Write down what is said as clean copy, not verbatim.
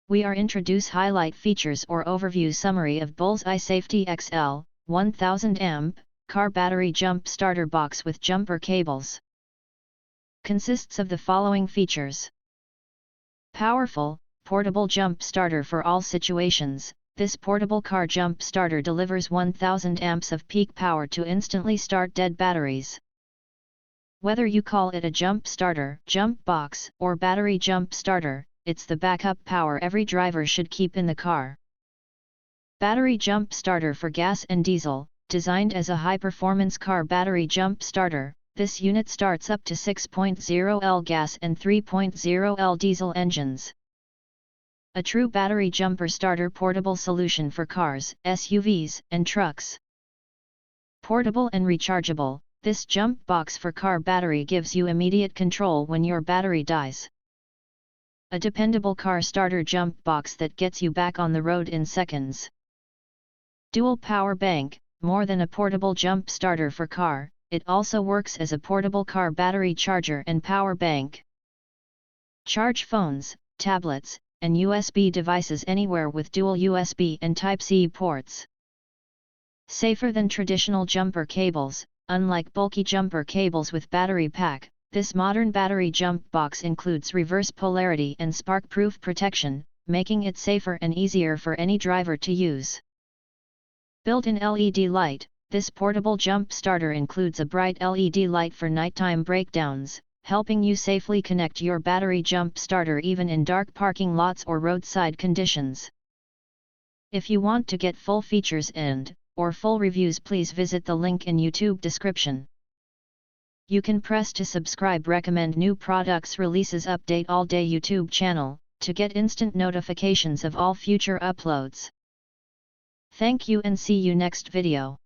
We are introduce highlight features or overview summary of Bullseye Safety XL 1000 amp car battery jump starter box with jumper cables. Consists of the following features. Powerful, portable jump starter for all situations. This portable car jump starter delivers 1000 amps of peak power to instantly start dead batteries. Whether you call it a jump starter, jump box, or battery jump starter, it's the backup power every driver should keep in the car. Battery jump starter for gas and diesel. Designed as a high-performance car battery jump starter, this unit starts up to 6.0L gas and 3.0L diesel engines. A true battery jumper starter portable solution for cars, SUVs, and trucks. Portable and rechargeable, this jump box for car battery gives you immediate control when your battery dies. A dependable car starter jump box that gets you back on the road in seconds. Dual power bank, more than a portable jump starter for car, it also works as a portable car battery charger and power bank. Charge phones, tablets, and USB devices anywhere with dual USB and Type-C ports. Safer than traditional jumper cables. Unlike bulky jumper cables with battery pack, this modern battery jump box includes reverse polarity and spark-proof protection, making it safer and easier for any driver to use. Built-in LED light, this portable jump starter includes a bright LED light for nighttime breakdowns, helping you safely connect your battery jump starter even in dark parking lots or roadside conditions. If you want to get full features or full reviews, please visit the link in YouTube description. You can press to subscribe recommend new products releases update all day YouTube channel, to get instant notifications of all future uploads. Thank you and see you next video.